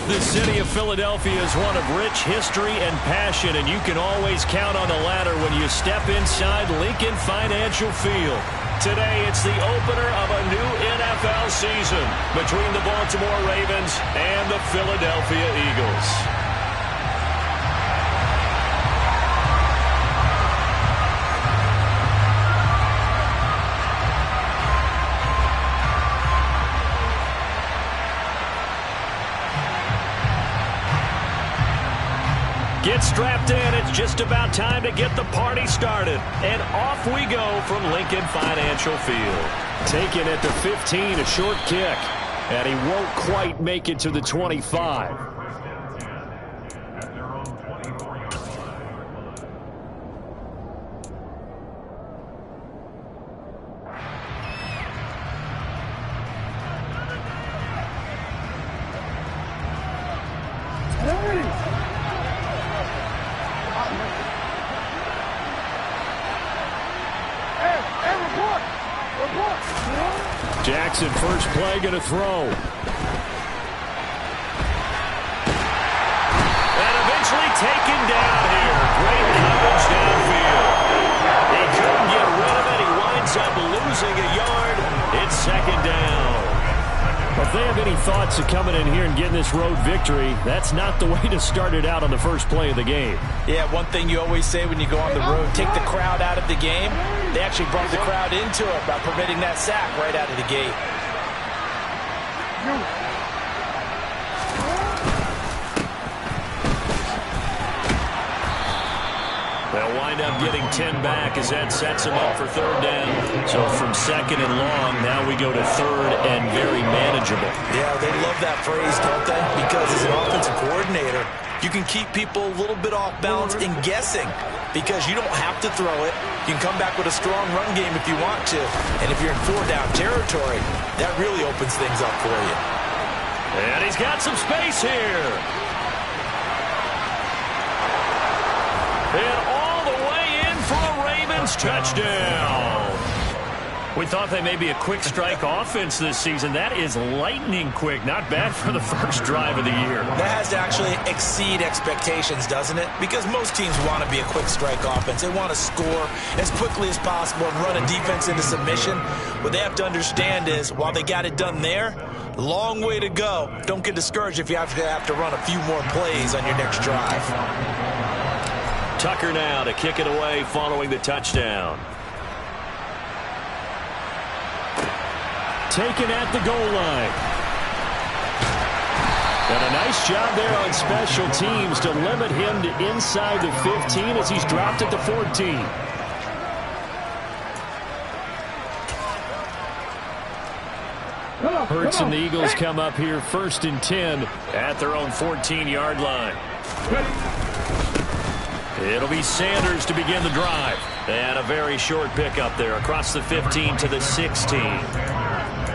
The city of Philadelphia is one of rich history and passion, and you can always count on the latter when you step inside Lincoln Financial Field. Today, it's the opener of a new NFL season between the Baltimore Ravens and the Philadelphia Eagles. Get strapped in. It's just about time to get the party started. And off we go from Lincoln Financial Field. Taken at the 15, a short kick. And he won't quite make it to the 25. Jackson, first play, going to throw. And eventually taken down here. Great coverage downfield. He couldn't get rid of it. He winds up losing a yard. It's second down. Well, if they have any thoughts of coming in here and getting this road victory, that's not the way to start it out on the first play of the game. Yeah, one thing you always say when you go on the road, take the crowd out of the game. They actually brought the crowd into it by permitting that sack right out of the gate. They'll wind up getting 10 back as that sets them up for third down. So from second and long, now we go to third and very manageable. Yeah, they love that phrase, don't they? Because as an offensive coordinator, you can keep people a little bit off balance and guessing because you don't have to throw it. You can come back with a strong run game if you want to. And if you're in four-down territory, that really opens things up for you. And he's got some space here. And all the way in for a Ravens touchdown. We thought they may be a quick strike offense this season. That is lightning quick. Not bad for the first drive of the year. That has to actually exceed expectations, doesn't it? Because most teams want to be a quick strike offense. They want to score as quickly as possible and run a defense into submission. What they have to understand is while they got it done there, long way to go. Don't get discouraged if you have to run a few more plays on your next drive. Tucker now to kick it away following the touchdown. Taken at the goal line. And a nice job there on special teams to limit him to inside the 15 as he's dropped at the 14. Hurts and the Eagles come up here first and 10 at their own 14-yard line. It'll be Sanders to begin the drive. And a very short pickup there across the 15 to the 16.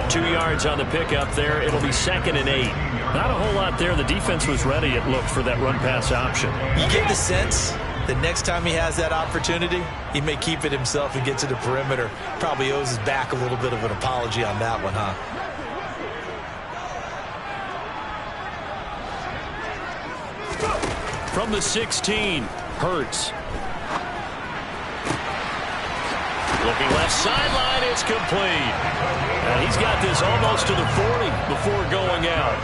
2 yards on the pickup there. It'll be second and 8. Not a whole lot there. The defense was ready, it looked, for that run-pass option. You get the sense that next time he has that opportunity, he may keep it himself and get to the perimeter. Probably owes his back a little bit of an apology on that one, huh? From the 16, Hurts. Looking left sideline, it's complete. And he's got this almost to the 40 before going out.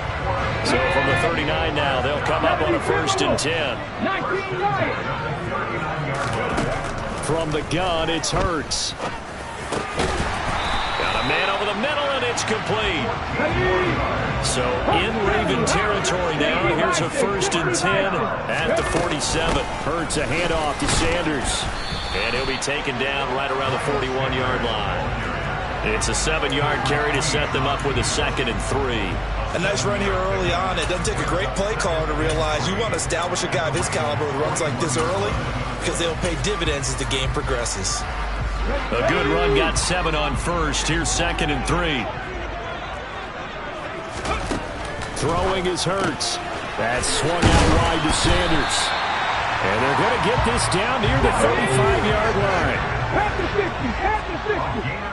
So from the 39 now, they'll come up on a first and 10. From the gun, it's Hurts. Got a man over the middle, and it's complete. So in Raven territory now. Here's a first and 10 at the 47. Hurts a handoff to Sanders. And he'll be taken down right around the 41-yard line. It's a 7-yard carry to set them up with a second and 3. A nice run here early on. It doesn't take a great play caller to realize you want to establish a guy of his caliber with runs like this early because they'll pay dividends as the game progresses. A good run got 7 on first. Here's second and 3. Throwing is Hurts. That's swung out wide to Sanders. And they're going to get this down near the 35-yard line. At the 60.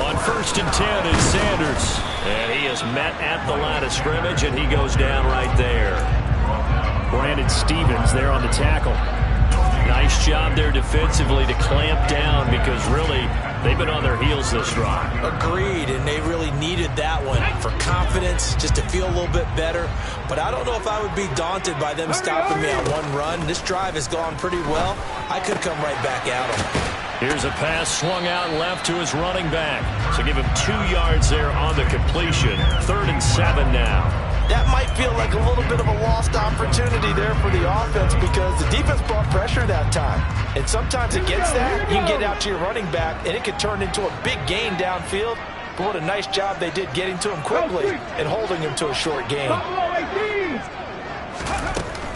On first and 10 is Sanders. And he is met at the line of scrimmage, and he goes down right there. Brandon Stevens there on the tackle. Nice job there defensively to clamp down, because really they've been on their heels this drive. Agreed, and they really needed that one for confidence, just to feel a little bit better. But I don't know if I would be daunted by them stopping me on one run. This drive has gone pretty well. I could come right back at them. Here's a pass swung out left to his running back. So give him 2 yards there on the completion. 3rd and 7 now. That might feel like a little bit of a lost opportunity there for the offense, because the defense brought pressure that time. And sometimes against that, you can get out to your running back, and it can turn into a big gain downfield. But what a nice job they did getting to him quickly and holding him to a short gain.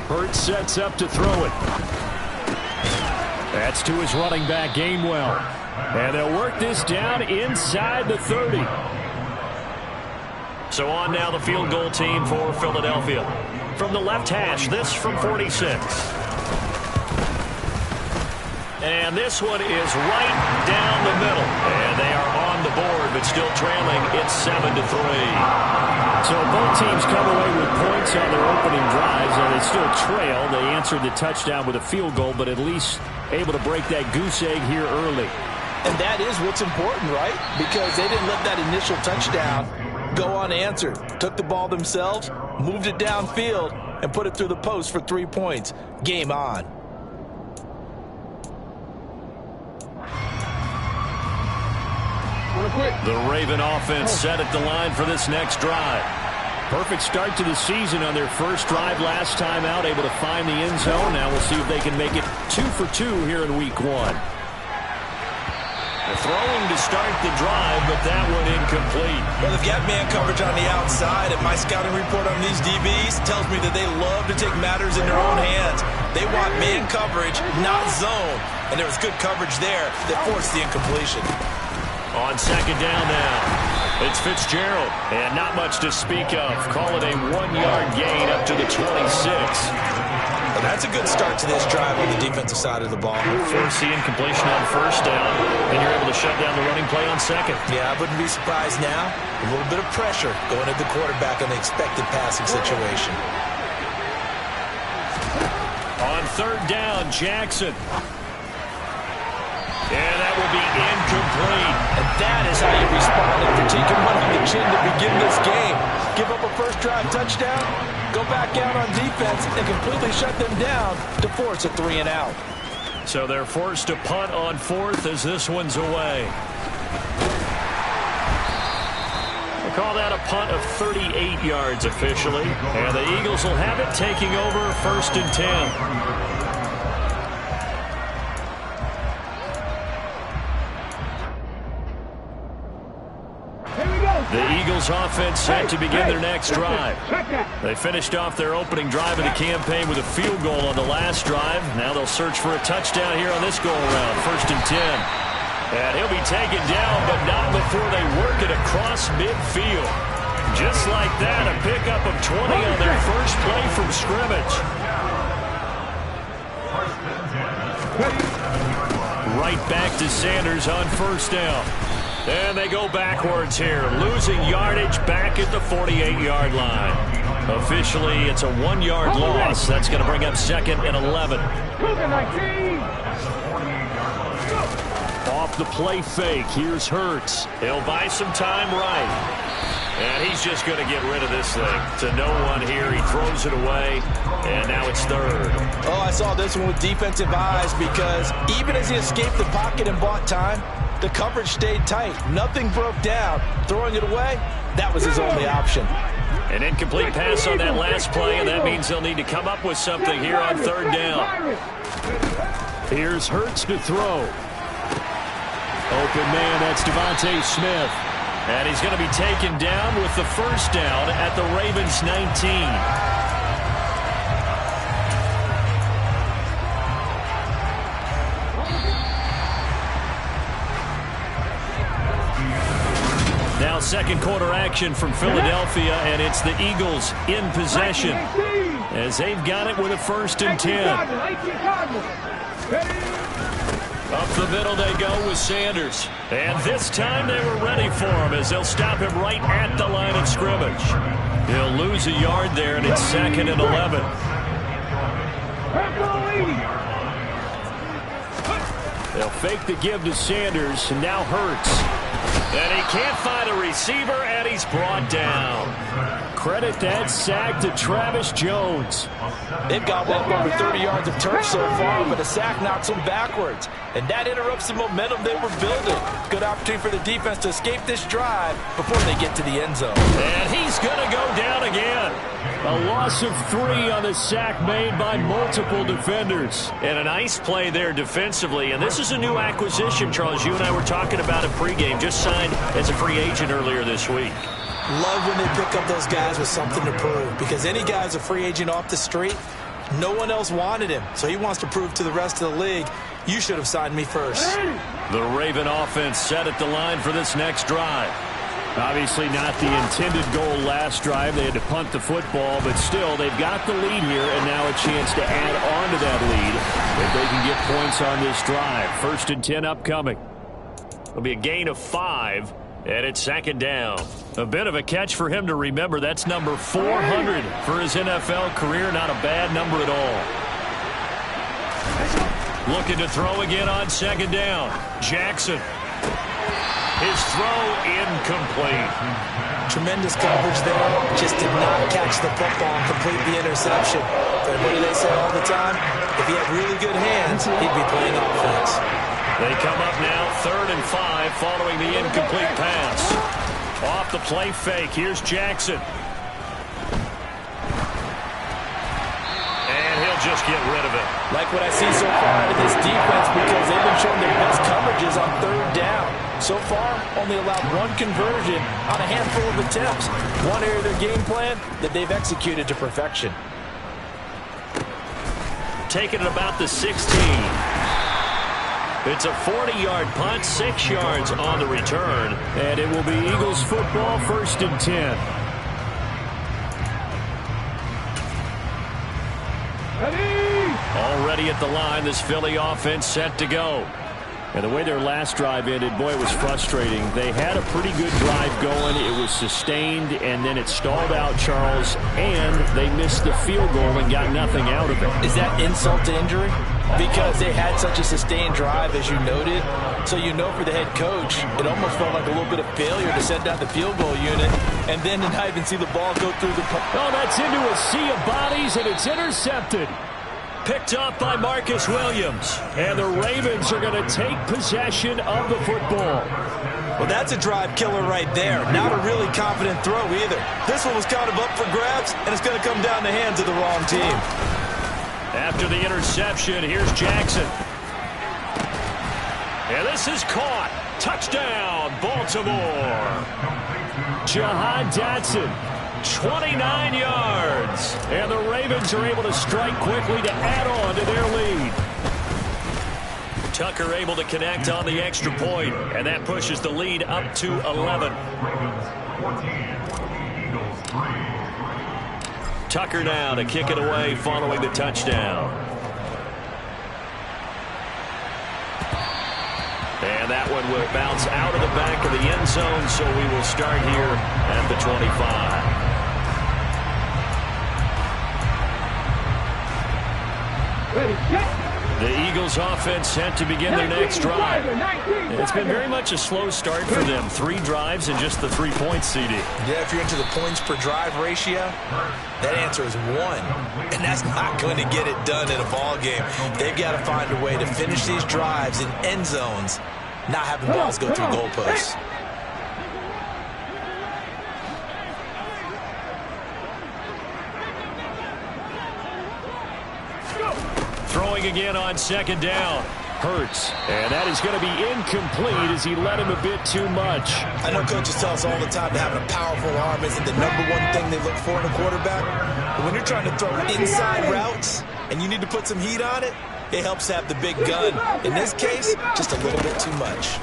Hurts sets up to throw it. That's to his running back, Gainwell. And they'll work this down inside the 30. So on now the field goal team for Philadelphia. From the left hash, this from 46. And this one is right down the middle. And they are on the board, but still trailing. It's 7-3. So both teams come away with points on their opening drives, and they still trail. They answered the touchdown with a field goal, but at least able to break that goose egg here early. And that is what's important, right? Because they didn't let that initial touchdown go unanswered. Took the ball themselves, moved it downfield, and put it through the post for 3 points. Game on. The Raven offense set at the line for this next drive. Perfect start to the season on their first drive last time out, able to find the end zone. Now we'll see if they can make it 2 for 2 here in week 1. They're throwing to start the drive, but that one incomplete. Well, they've got man coverage on the outside, and my scouting report on these DBs tells me that they love to take matters in their own hands. They want man coverage, not zone. And there was good coverage there that forced the incompletion. On 2nd down now, it's Fitzgerald, and not much to speak of. Call it a 1-yard gain up to the 26. Well, that's a good start to this drive on the defensive side of the ball. Force the incompletion on 1st down, and you're able to shut down the running play on 2nd. Yeah, I wouldn't be surprised now. A little bit of pressure going at the quarterback in the expected passing situation. On 3rd down, Jackson. And that will be incomplete. And that is how you respond after taking one on the chin to begin this game. Give up a first drive touchdown, go back out on defense, and completely shut them down to force a 3 and out. So they're forced to punt on 4th as this one's away. We'll call that a punt of 38 yards officially. And the Eagles will have it, taking over 1st and 10. The Eagles offense set to begin their next drive. They finished off their opening drive of the campaign with a field goal on the last drive. Now they'll search for a touchdown here on this go-around. 1st and 10. And he'll be taken down, but not before they work it across midfield. Just like that, a pickup of 20 on their first play from scrimmage. Right back to Sanders on 1st down. And they go backwards here, losing yardage back at the 48-yard line. Officially, it's a 1-yard loss. That's going to bring up 2nd and 11. Off the play fake, here's Hurts. He'll buy some time right. And he's just going to get rid of this thing. To no one here, he throws it away, and now it's 3rd. Oh, I saw this one with defensive eyes, because even as he escaped the pocket and bought time, the coverage stayed tight. Nothing broke down. Throwing it away, that was his only option. An incomplete pass on that last play, and that means they'll need to come up with something here on 3rd down. Here's Hurts to throw. Open man, that's Devontae Smith. And he's going to be taken down with the 1st down at the Ravens' 19. Now 2nd quarter action from Philadelphia, and it's the Eagles in possession as they've got it with a 1st and 10. Up the middle they go with Sanders. And this time they were ready for him as they'll stop him right at the line of scrimmage. He'll lose a yard there, and it's 2nd and 11. They'll fake the give to Sanders, and now Hurts. And he can't find a receiver, and he's brought down. Credit that sack to Travis Jones. They've got well over 30 yards of turf so far, but a sack knocks them backwards. And that interrupts the momentum they were building. Good opportunity for the defense to escape this drive before they get to the end zone. And he's going to go down again. A loss of 3 on the sack made by multiple defenders. And a nice play there defensively. And this is a new acquisition, Charles. You and I were talking about it pregame. Just signed as a free agent earlier this week. Love when they pick up those guys with something to prove, because any guy's a free agent off the street, no one else wanted him, so he wants to prove to the rest of the league, you should have signed me first. The Raven offense set at the line for this next drive. Obviously not the intended goal last drive. They had to punt the football, but still they've got the lead here, and now a chance to add on to that lead if they can get points on this drive. 1st and 10 upcoming. It'll be a gain of 5. And it's 2nd down. A bit of a catch for him to remember. That's number 400 for his NFL career. Not a bad number at all. Looking to throw again on 2nd down. Jackson. His throw incomplete. Tremendous coverage there. Just did not catch the football and complete the interception. But what do they say all the time? If he had really good hands, he'd be playing offense. They come up now 3rd and 5 following the incomplete pass. Off the play fake. Here's Jackson. And he'll just get rid of it. Like what I see so far out of this defense, because they've been showing their best coverages on 3rd down. So far, only allowed 1 conversion on a handful of attempts. One area of their game plan that they've executed to perfection. Taking it about the 16. It's a 40-yard punt, 6 yards on the return, and it will be Eagles football, 1st and 10. Already at the line, this Philly offense set to go. And the way their last drive ended, boy, it was frustrating. They had a pretty good drive going. It was sustained, and then it stalled out, Charles, and they missed the field goal and got nothing out of it. Is that insult to injury? Because they had such a sustained drive, as you noted. So you know for the head coach, it almost felt like a little bit of failure to send down the field goal unit and then to not even see the ball go through the... Oh, that's into a sea of bodies, and it's intercepted. Picked up by Marcus Williams. And the Ravens are going to take possession of the football. Well, that's a drive killer right there. Not a really confident throw either. This one was kind of up for grabs, and it's going to come down the hands of the wrong team. After the interception, here's Jackson. And this is caught. Touchdown, Baltimore. Jahan Dotson, 29 yards. And the Ravens are able to strike quickly to add on to their lead. Tucker able to connect on the extra point, and that pushes the lead up to 11. Tucker now to kick it away following the touchdown. And that one will bounce out of the back of the end zone, so we will start here at the 25. Ready, set. The Eagles offense set to begin their next drive. It's been very much a slow start for them. 3 drives and just the 3 points, CD. Yeah, if you're into the points per drive ratio, that answer is 1. And that's not going to get it done in a ball game. They've got to find a way to finish these drives in end zones, not having balls go through goalposts. Throwing again on 2nd down. Hurts. And that is going to be incomplete as he led him a bit too much. I know coaches tell us all the time that having a powerful arm isn't the #1 thing they look for in a quarterback. But when you're trying to throw inside routes and you need to put some heat on it, it helps have the big gun. In this case, just a little bit too much.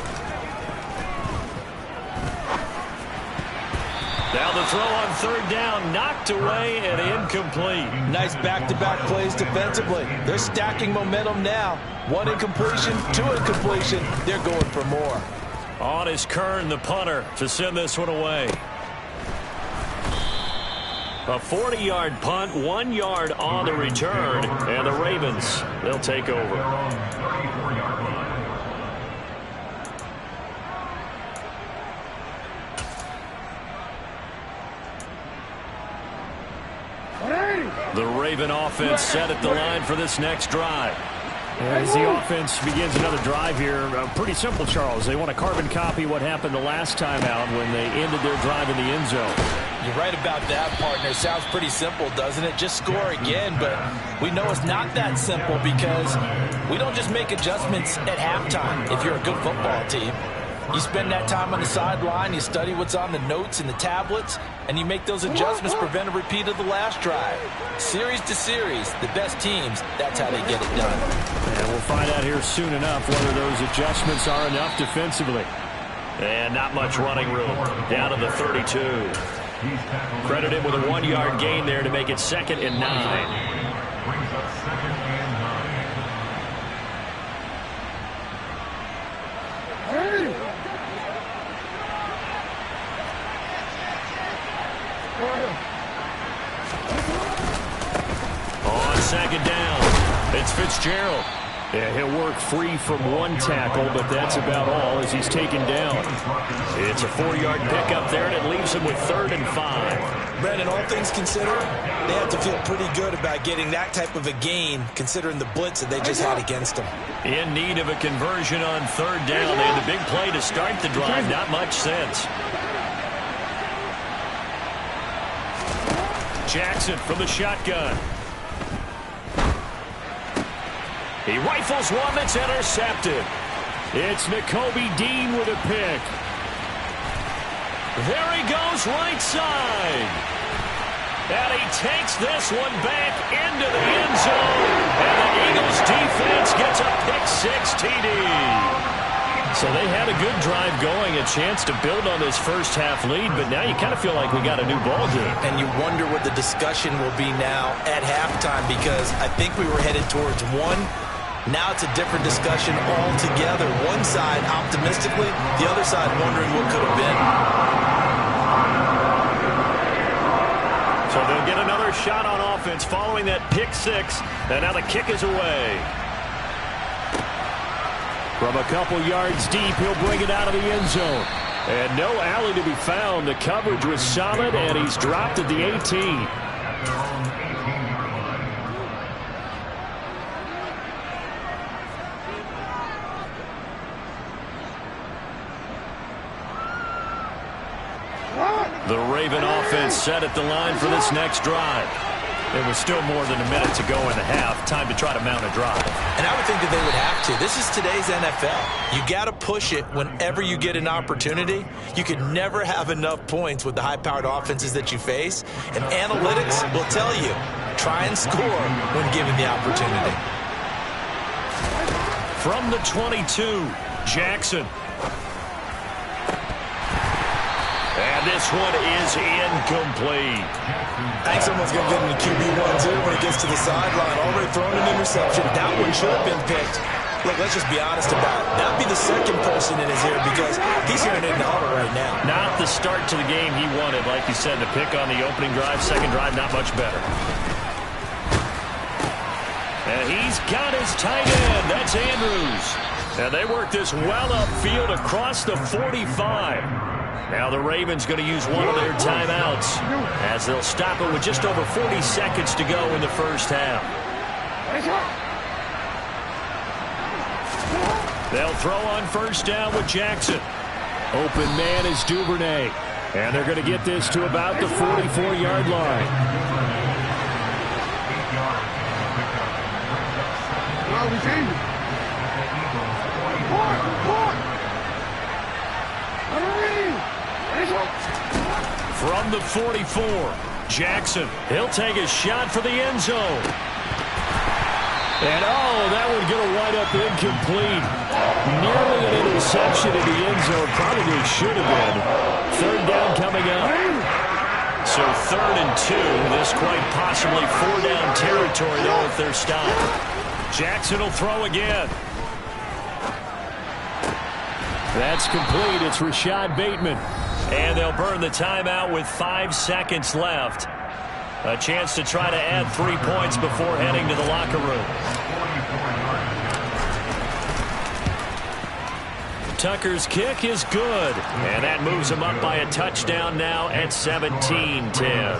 Now the throw on third down, knocked away and incomplete. Nice back-to-back plays defensively. They're stacking momentum now. One incompletion, two incompletion. They're going for more. On is Kern, the punter, to send this one away. A 40-yard punt, 1 yard on the return, and the Ravens, they'll take over. The Raven offense set at the line for this next drive. As the offense begins another drive here, pretty simple, Charles. They want to carbon copy what happened the last time out when they ended their drive in the end zone. You're right about that, partner. Sounds pretty simple, doesn't it? Just score again, but we know it's not that simple because we don't just make adjustments at halftime if you're a good football team. You spend that time on the sideline, you study what's on the notes and the tablets, and you make those adjustments, prevent a repeat of the last drive. Series to series, the best teams, that's how they get it done. And we'll find out here soon enough whether those adjustments are enough defensively. And not much running room. Down to the 32. Credit him with a 1 yard gain there to make it 2nd and 9. On 2nd down, it's Fitzgerald. Yeah, he'll work free from one tackle, but that's about all as he's taken down. It's a 4-yard pickup there, and it leaves him with 3rd and 5. Brandon, all things considered, they have to feel pretty good about getting that type of a gain, considering the blitz that they just had against them. In need of a conversion on 3rd down. They had the big play to start the drive. Not much sense. Jackson from the shotgun. He rifles one that's intercepted. It's Nakobe Dean with a pick. There he goes, right side. And he takes this one back into the end zone. And the Eagles defense gets a pick-6 TD. So they had a good drive going, a chance to build on this first half lead, but now you kind of feel like we got a new ball game. And you wonder what the discussion will be now at halftime, because I think we were headed towards one. Now it's a different discussion altogether. One side optimistically, the other side wondering what could have been. So they'll get another shot on offense following that pick-6, and now the kick is away. From a couple yards deep, he'll bring it out of the end zone. And no alley to be found. The coverage was solid, and he's dropped at the 18. The Raven offense set at the line for this next drive. There was still more than a minute to go in the half. Time to try to mount a drive. And I would think that they would have to. This is today's NFL. You got to push it whenever you get an opportunity. You can never have enough points with the high-powered offenses that you face. And analytics will tell you, try and score when given the opportunity. From the 22, Jackson. And this one is incomplete. I think someone's going to get him the QB1 too when he gets to the sideline. Already thrown an interception. That one should have been picked. Look, let's just be honest about it. That'd be the second person in his ear because he's hearing it in the huddle right now. Not the start to the game he wanted. Like you said, the pick on the opening drive, second drive, not much better. And he's got his tight end. That's Andrews. And they work this well upfield across the 45. Now the Ravens going to use one of their timeouts as they'll stop it with just over 40 seconds to go in the first half. They'll throw on first down with Jackson. Open man is Duvernay. And they're going to get this to about the 44-yard line. From the 44, Jackson. He'll take a shot for the end zone. And, oh, that one's going to wind up incomplete. Nearly an interception in the end zone. Probably should have been. Third down coming up. So 3rd and 2. This quite possibly 4-down territory, though, if they're stopped. Jackson will throw again. That's complete. It's Rashad Bateman. And they'll burn the timeout with 5 seconds left. A chance to try to add 3 points before heading to the locker room. Tucker's kick is good. And that moves him up by a touchdown now at 17-10.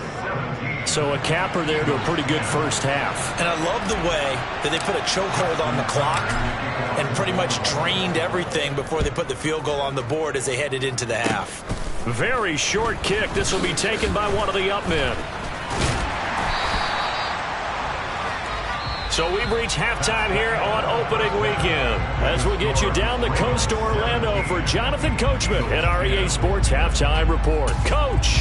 So a capper there to a pretty good first half. And I love the way that they put a chokehold on the clock and pretty much drained everything before they put the field goal on the board as they headed into the half. Very short kick. This will be taken by one of the up men. So we've reached halftime here on opening weekend as we get you down the coast to Orlando for Jonathan Coachman and our EA Sports Halftime Report. Coach!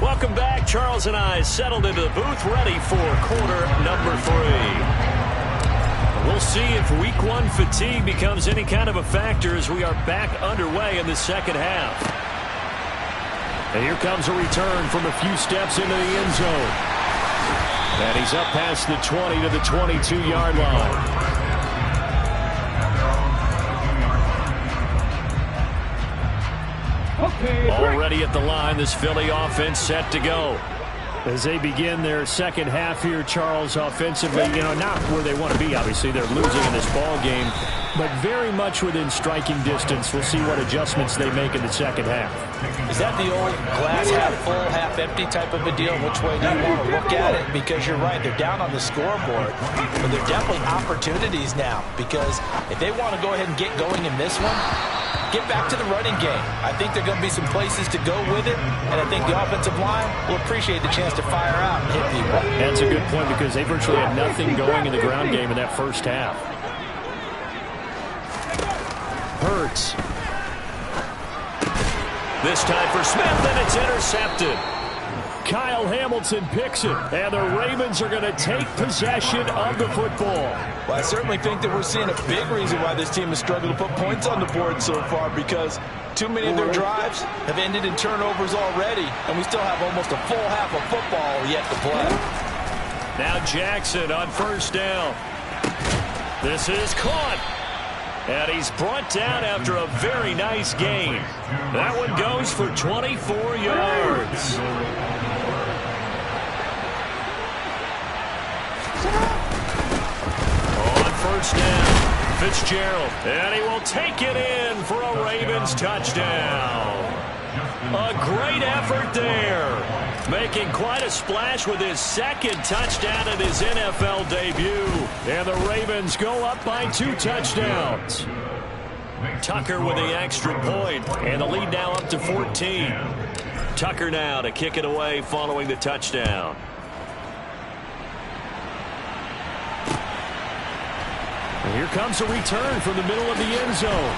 Welcome back. Charles and I settled into the booth ready for quarter number 3. We'll see if week 1 fatigue becomes any kind of a factor as we are back underway in the second half. And here comes a return from a few steps into the end zone. And he's up past the 20 to the 22-yard line. Already at the line, this Philly offense set to go. As they begin their second half here, Charles, offensively, not where they want to be, obviously. They're losing in this ball game, but very much within striking distance. We'll see what adjustments they make in the second half. Is that the old glass half full, half empty type of a deal? Which way do you want to look at it? Because you're right, they're down on the scoreboard, but they're definitely opportunities now, because if they want to go ahead and get going in this one, get back to the running game. I think there are going to be some places to go with it, and I think the offensive line will appreciate the chance to fire out and hit people. That's a good point because they virtually had nothing going in the ground game in that first half. Hurts. This time for Smith, and it's intercepted. Kyle Hamilton picks it, and the Ravens are going to take possession of the football. Well, I certainly think that we're seeing a big reason why this team has struggled to put points on the board so far, because too many of their drives have ended in turnovers already, and we still have almost a full half of football yet to play. Now Jackson on first down. This is caught. And he's brought down after a very nice gain. That one goes for 24 yards. On first down, Fitzgerald. And he will take it in for a Ravens touchdown. A great effort there. Making quite a splash with his second touchdown in his NFL debut. And the Ravens go up by 2 touchdowns. Tucker with the extra point. And the lead now up to 14. Tucker now to kick it away following the touchdown. And here comes a return from the middle of the end zone.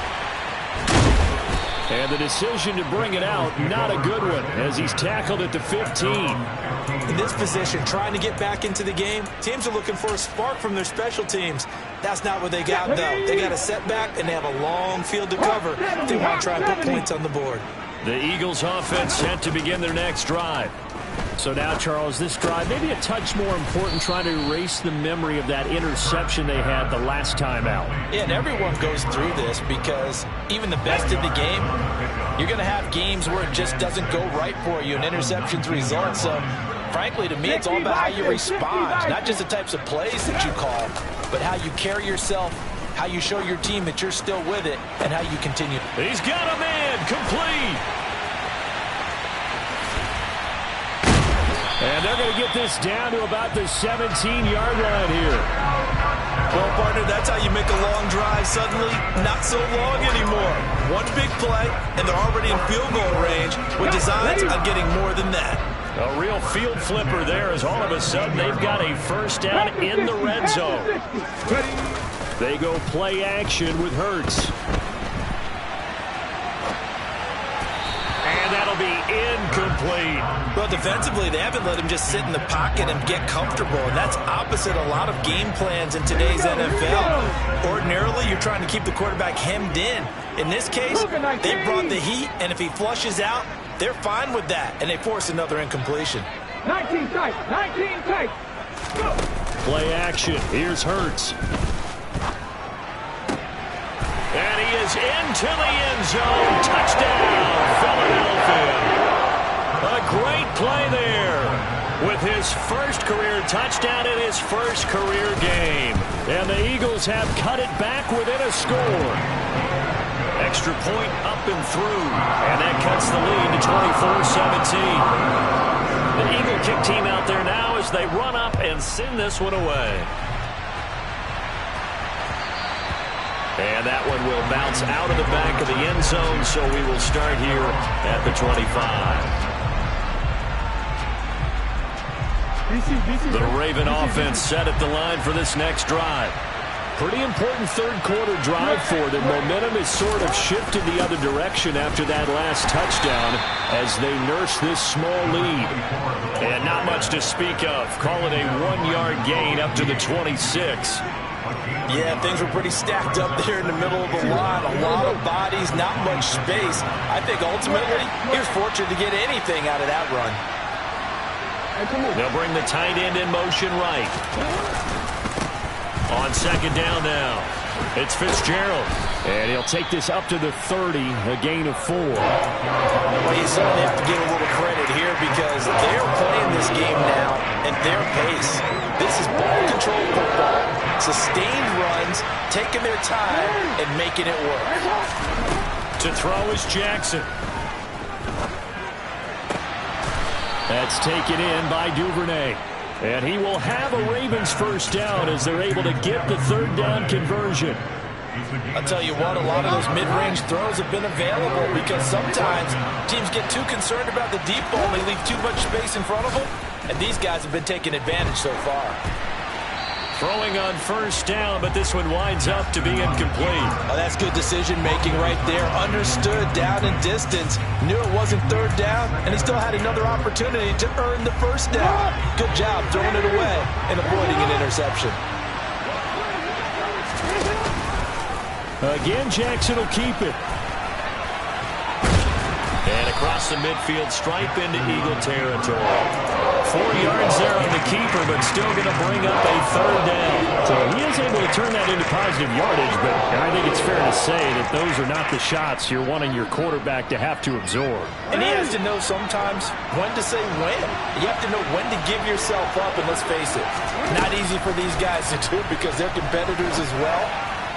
And the decision to bring it out, not a good one, as he's tackled at the 15. In this position, trying to get back into the game, teams are looking for a spark from their special teams. That's not what they got, though. They got a setback, and they have a long field to cover if they want to try and put points on the board. The Eagles offense set to begin their next drive. So now, Charles, this drive maybe a touch more important, trying to erase the memory of that interception they had the last time out. Yeah, and everyone goes through this because even the best in the game, you're going to have games where it just doesn't go right for you and interceptions result. So, frankly, to me, it's all about how you respond, not just the types of plays that you call, but how you carry yourself, how you show your team that you're still with it, and how you continue. He's got a man complete. And they're going to get this down to about the 17-yard line here. Well, partner, that's how you make a long drive suddenly not so long anymore. One big play, and they're already in field goal range with designs on getting more than that. A real field flipper there as all of a sudden they've got a first down in the red zone. They go play action with Hurts. And that'll be incomplete. Well, defensively, they haven't let him just sit in the pocket and get comfortable, and that's opposite a lot of game plans in today's NFL. Ordinarily, you're trying to keep the quarterback hemmed in. In this case, they brought the heat, and if he flushes out, they're fine with that, and they force another incompletion. 19 tight, 19 tight. Go. Play action. Here's Hurts. And he is into the end zone. Touchdown, Philadelphia. A great play there with his first career touchdown in his first career game. And the Eagles have cut it back within a score. Extra point up and through. And that cuts the lead to 24-17. The Eagle kick team out there now as they run up and send this one away. And that one will bounce out of the back of the end zone, so we will start here at the 25. The Raven offense set at the line for this next drive. Pretty important third-quarter drive for them. Momentum has sort of shifted the other direction after that last touchdown as they nurse this small lead. And not much to speak of. Call it a 1-yard gain up to the 26. Yeah, things were pretty stacked up there in the middle of the line. A lot of bodies, not much space. I think ultimately he was fortunate to get anything out of that run. They'll bring the tight end in motion right. On second down now, it's Fitzgerald. And he'll take this up to the 30, a gain of 4. Well, you certainly have to give a little credit here because they're playing this game now at their pace. This is ball-controlled football. Sustained runs, taking their time, and making it work. To throw is Jackson. That's taken in by Duvernay. And he will have a Ravens first down as they're able to get the third down conversion. I'll tell you what, a lot of those mid-range throws have been available because sometimes teams get too concerned about the deep ball and they leave too much space in front of them. And these guys have been taking advantage so far. Throwing on first down, but this one winds up to be incomplete. Oh, that's good decision-making right there. Understood down and distance. Knew it wasn't third down, and he still had another opportunity to earn the first down. Good job throwing it away and avoiding an interception. Again, Jackson will keep it. And across the midfield stripe into Eagle territory. 4 yards there on the keeper, but still going to bring up a third down. So he is able to turn that into positive yardage, but I think it's fair to say that those are not the shots you're wanting your quarterback to have to absorb. And he has to know sometimes when to say when. You have to know when to give yourself up, and let's face it, not easy for these guys to do because they're competitors as well.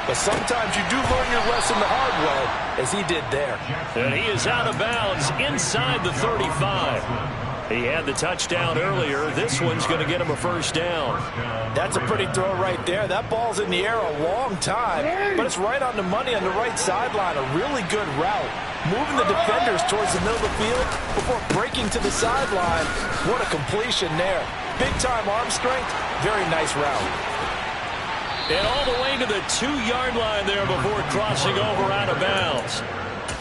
But sometimes you do learn your lesson the hard way, as he did there. And he is out of bounds inside the 35. He had the touchdown earlier. This one's going to get him a first down. That's a pretty throw right there. That ball's in the air a long time, but it's right on the money on the right sideline. A really good route. Moving the defenders towards the middle of the field before breaking to the sideline. What a completion there. Big-time arm strength. Very nice route. And all the way to the 2-yard line there before crossing over out of bounds.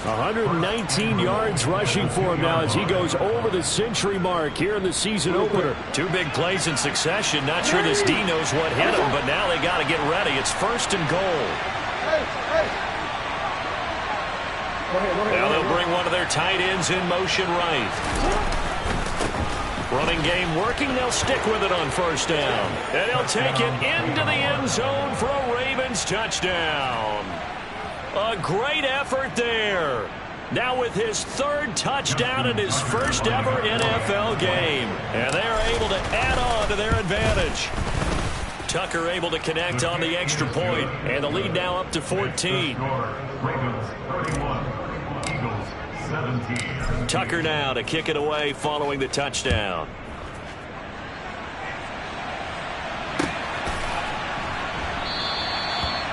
119 yards rushing for him now as he goes over the century mark here in the season opener. 2 big plays in succession. Not sure this D knows what hit him, but now they got to get ready. It's first and goal. Now they'll bring one of their tight ends in motion right. Running game working. They'll stick with it on first down. And they'll take it into the end zone for a Ravens touchdown. A great effort there. Now with his 3rd touchdown in his first ever NFL game. And they are able to add on to their advantage. Tucker able to connect on the extra point. And the lead now up to 14. Tucker now to kick it away following the touchdown.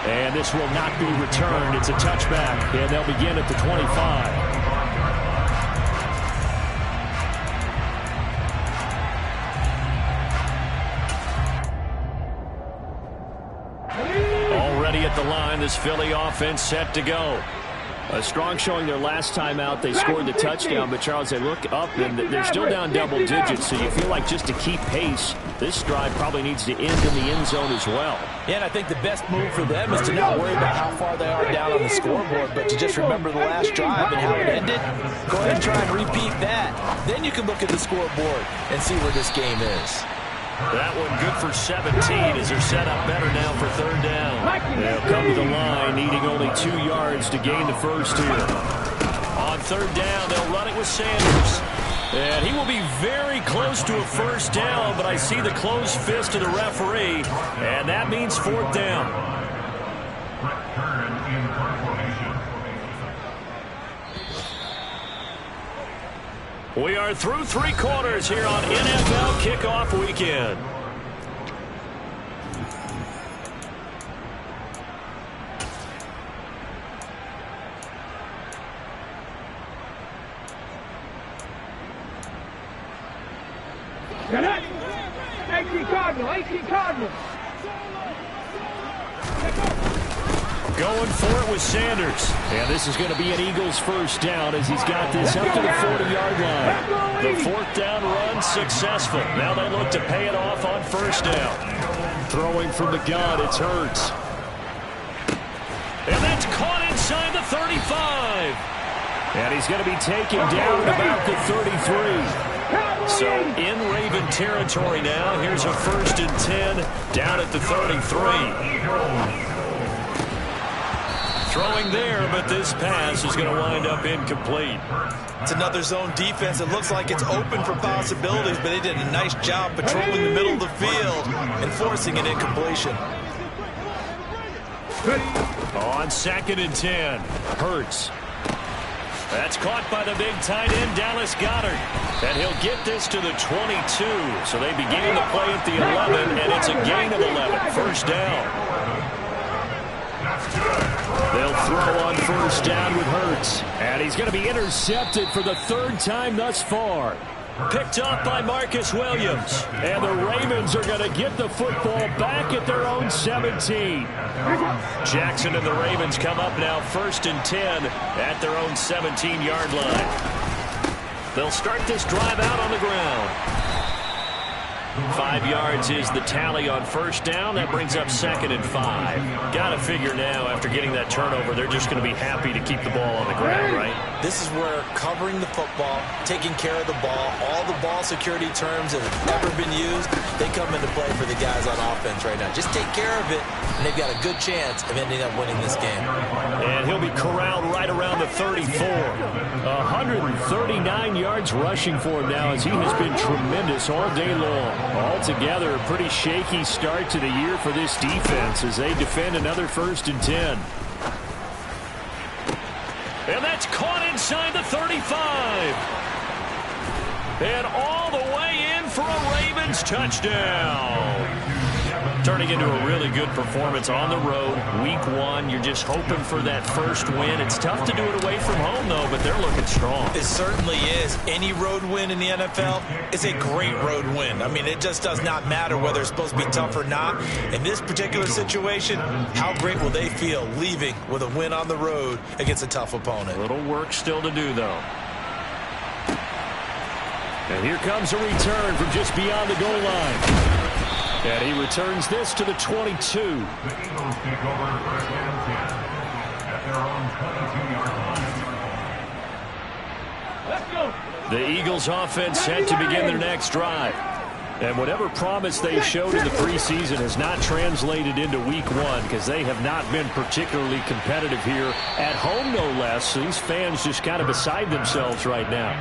And this will not be returned. It's a touchback, and they'll begin at the 25. Already at the line, this Philly offense set to go. A strong showing their last time out. They scored the touchdown, but Charles, they look up and they're still down double digits, so you feel like just to keep pace, this drive probably needs to end in the end zone as well. Yeah, and I think the best move for them is to not worry about how far they are down on the scoreboard, but to just remember the last drive and how it ended. Go ahead and try and repeat that. Then you can look at the scoreboard and see where this game is. That one good for 17 as they're set up better now for third down. They'll come to the line needing only 2 yards to gain the first here. On third down, they'll run it with Sanders. And he will be very close to a first down, but I see the closed fist of the referee, and that means fourth down. We are through 3 quarters here on NFL Kickoff Weekend. Connect. 18 Cardinal, 18 Cardinal. Going for it with Sanders. And this is going to be an Eagles first down as he's got this up to the 40-yard line. The fourth down run successful. Now they look to pay it off on first down. Throwing from the gun, it's Hurts. And that's caught inside the 35. And he's going to be taken down about the 33. So in Raven territory now. Here's a 1st and 10 down at the 33. Throwing there, but this pass is going to wind up incomplete. It's another zone defense. It looks like it's open for possibilities, but they did a nice job patrolling the middle of the field and forcing an incompletion. On 2nd and 10, Hurts. That's caught by the big tight end, Dallas Goedert. And he'll get this to the 22. So they begin the play at the 11, and it's a gain of 11. First down. They'll throw on first down with Hurts. And he's going to be intercepted for the 3rd time thus far. Picked up by Marcus Williams. And the Ravens are going to get the football back at their own 17. Jackson and the Ravens come up now 1st and 10 at their own 17-yard line. They'll start this drive out on the ground. 5 yards is the tally on first down. That brings up 2nd and 5. Got to figure now, after getting that turnover, they're just going to be happy to keep the ball on the ground, right? This is where covering the football, taking care of the ball, all the ball security terms that have ever been used, they come into play for the guys on offense right now. Just take care of it, and they've got a good chance of ending up winning this game. And he'll be corralled right around the 34. 139 yards rushing for him now as he has been tremendous all day long. Altogether, a pretty shaky start to the year for this defense as they defend another 1st and 10. And that's caught inside the 35. And all the way in for a Ravens touchdown. Turning into a really good performance on the road. Week 1, you're just hoping for that first win. It's tough to do it away from home, though, but they're looking strong. It certainly is. Any road win in the NFL is a great road win. I mean, it just does not matter whether it's supposed to be tough or not. In this particular situation, how great will they feel leaving with a win on the road against a tough opponent? A little work still to do, though. And here comes a return from just beyond the goal line. And he returns this to the 22. The Eagles take over first and 10 at their own 22-yard line. Let's go. The Eagles offense set to begin their next drive. And whatever promise they showed in the preseason has not translated into week 1 because they have not been particularly competitive here at home, no less. These fans just kind of beside themselves right now.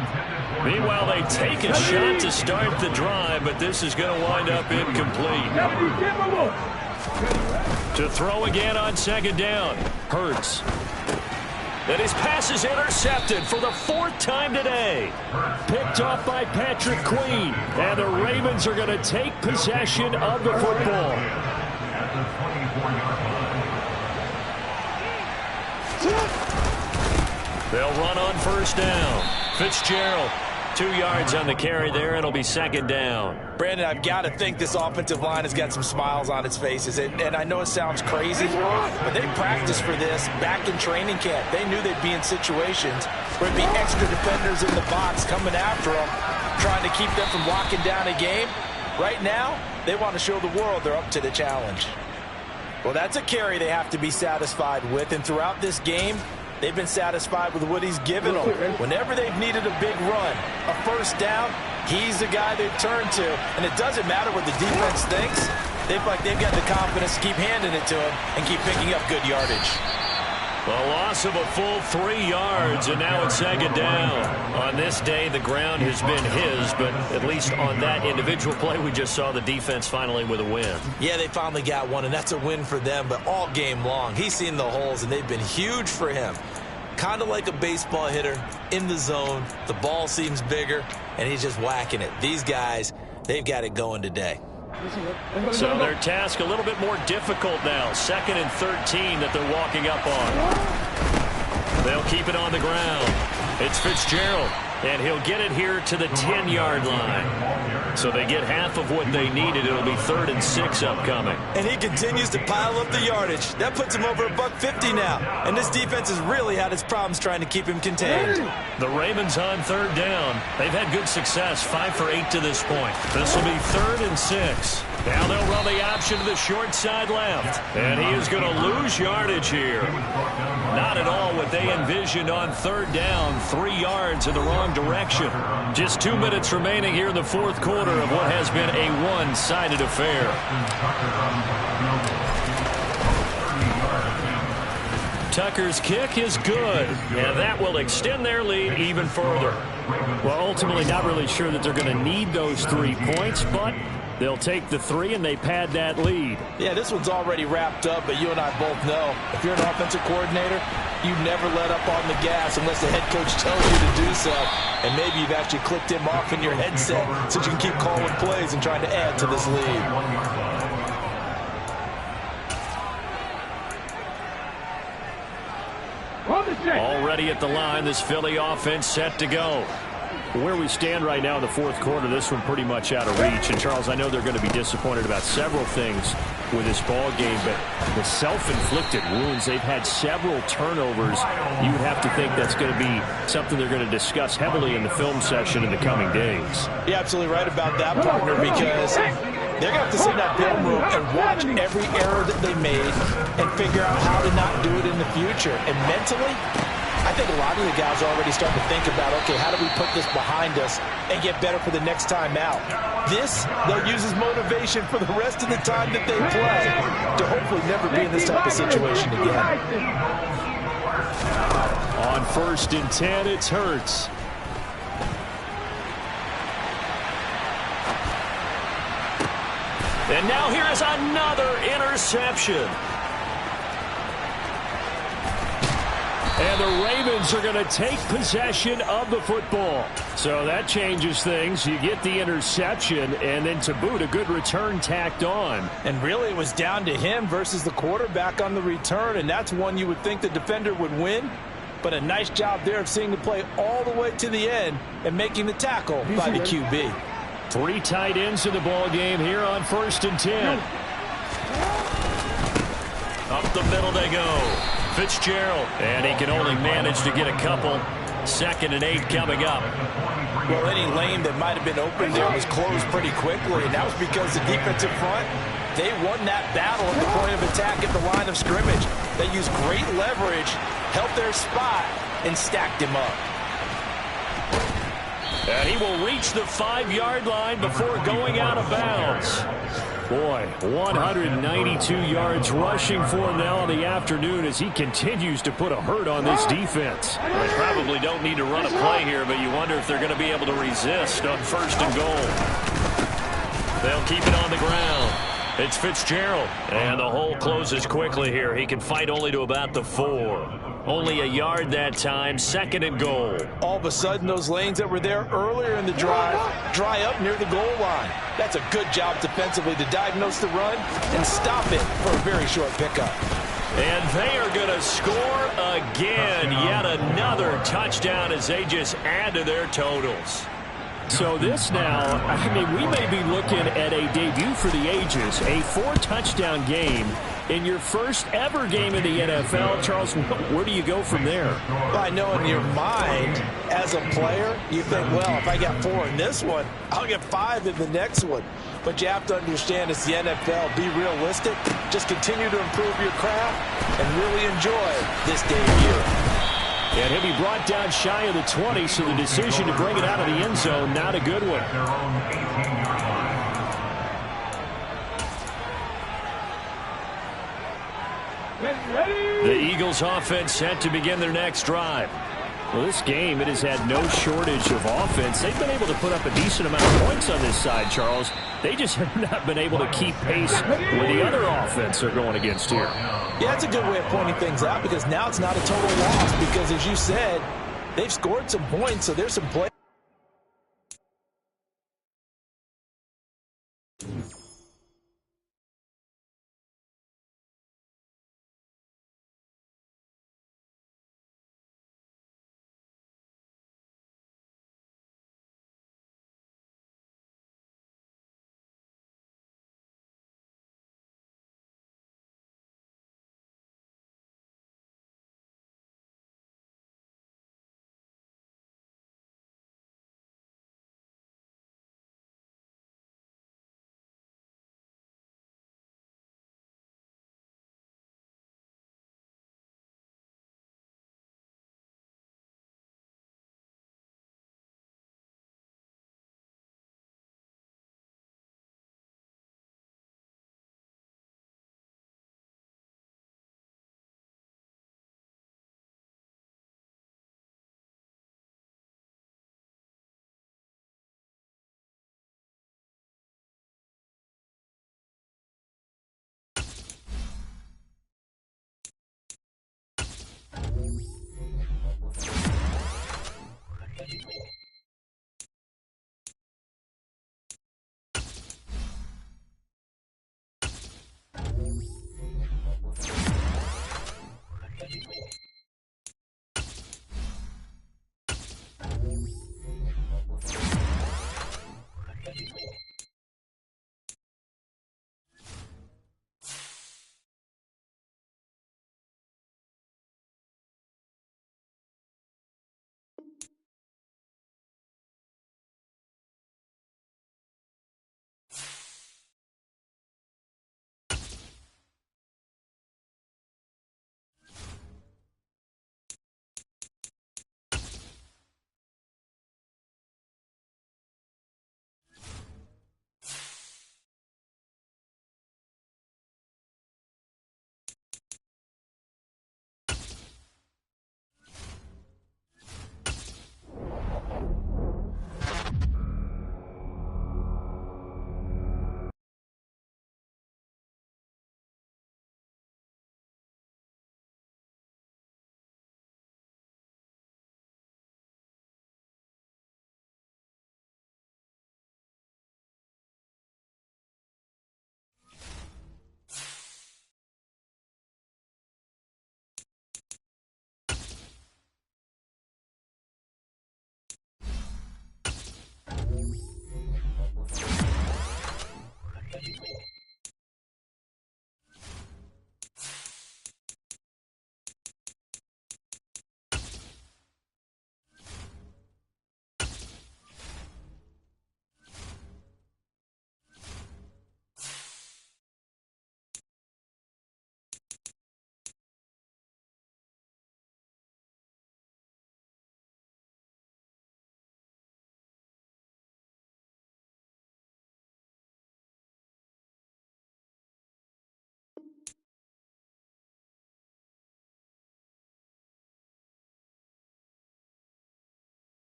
Meanwhile, they take a shot to start the drive, but this is going to wind up incomplete. To throw again on 2nd down. Hurts. And his pass is intercepted for the 4th time today. Picked off by Patrick Queen. And the Ravens are going to take possession of the football. They'll run on first down. Fitzgerald 2 yards on the carry there, and it'll be second down. Brandon, I've got to think this offensive line has got some smiles on its faces. And I know it sounds crazy, but they practiced for this back in training camp. They knew they'd be in situations where there'd be extra defenders in the box coming after them, trying to keep them from locking down a game. Right now, they want to show the world they're up to the challenge. Well, that's a carry they have to be satisfied with, and throughout this game, they've been satisfied with what he's given them. Whenever they've needed a big run, a first down, he's the guy they've turned to. And it doesn't matter what the defense thinks. They've got the confidence to keep handing it to him and keep picking up good yardage. A loss of a full 3 yards, and now it's second down. On this day, the ground has been his, but at least on that individual play, we just saw the defense finally with a win. Yeah, they finally got one, and that's a win for them, but all game long, he's seen the holes, and they've been huge for him. Kind of like a baseball hitter in the zone. The ball seems bigger, and he's just whacking it. These guys, they've got it going today. So their task a little bit more difficult now. 2nd and 13 that they're walking up on. They'll keep it on the ground. It's Fitzgerald, and he'll get it here to the 10-yard line. So they get half of what they needed. It'll be 3rd and 6 upcoming. And he continues to pile up the yardage. That puts him over $150 now. And this defense has really had its problems trying to keep him contained. The Ravens on 3rd down. They've had good success, 5 for 8 to this point. This will be 3rd and 6. Now they'll run the option to the short side left. And he is going to lose yardage here. Not at all what they envisioned on 3rd down. 3 yards in the wrong direction. Just 2 minutes remaining here in the 4th quarter of what has been a one-sided affair. Tucker's kick is good, and that will extend their lead even further. Well, ultimately not really sure that they're going to need those 3 points, but they'll take the 3 and they pad that lead. Yeah, this one's already wrapped up, but you and I both know if you're an offensive coordinator, you never let up on the gas unless the head coach tells you to do so. And maybe you've actually clicked him off in your headset so you can keep calling plays and trying to add to this lead. Already at the line, this Philly offense set to go. Where we stand right now in the 4th quarter, this one pretty much out of reach. And, Charles, I know they're going to be disappointed about several things with this ball game, but the self-inflicted wounds, they've had several turnovers. You would have to think that's going to be something they're going to discuss heavily in the film session in the coming days. You're absolutely right about that, partner, because they're going to have to sit in that film room and watch every error that they made and figure out how to not do it in the future. And mentally, I think a lot of the guys are already starting to think about, okay, how do we put this behind us and get better for the next time out? This, they'll use as motivation for the rest of the time that they play to hopefully never be in this type of situation again. On 1st and 10, it's Hurts. And now here is another interception. And the Ravens are going to take possession of the football. So that changes things. You get the interception, and then to boot, a good return tacked on. And really, it was down to him versus the quarterback on the return, and that's one you would think the defender would win. But a nice job there of seeing the play all the way to the end and making the tackle by the QB. 3 tight ends in the ball game here on 1st and 10. Up the middle they go. Fitzgerald, and he can only manage to get a couple. 2nd and 8 coming up. Well, any lane that might have been open there was closed pretty quickly, and that was because the defensive front, they won that battle at the point of attack at the line of scrimmage. They used great leverage, held their spot, and stacked him up. And he will reach the 5-yard line before going out of bounds. Boy, 192 yards rushing for him now in the afternoon as he continues to put a hurt on this defense. They probably don't need to run a play here, but you wonder if they're going to be able to resist on 1st and goal. They'll keep it on the ground. It's Fitzgerald, and the hole closes quickly here. He can fight only to about the 4. Only a yard that time, 2nd and goal. All of a sudden, those lanes that were there earlier in the drive dry up near the goal line. That's a good job defensively to diagnose the run and stop it for a very short pickup. And they are going to score again. Yet another touchdown as they just add to their totals. So this now, I mean, we may be looking at a debut for the ages, a 4-touchdown game in your first ever game in the NFL. Charles, where do you go from there? Well, I know in your mind, as a player, you think, well, if I got 4 in this one, I'll get 5 in the next one. But you have to understand it's the NFL. Be realistic. Just continue to improve your craft and really enjoy this debut. And he'll be brought down shy of the 20, so the decision to bring it out of the end zone, not a good one. Their own 18-yard line. The Eagles offense set to begin their next drive. Well, this game, it has had no shortage of offense. They've been able to put up a decent amount of points on this side, Charles. They just have not been able to keep pace with the other offense they're going against here. Yeah, it's a good way of pointing things out because now it's not a total loss because, as you said, they've scored some points, so there's some play.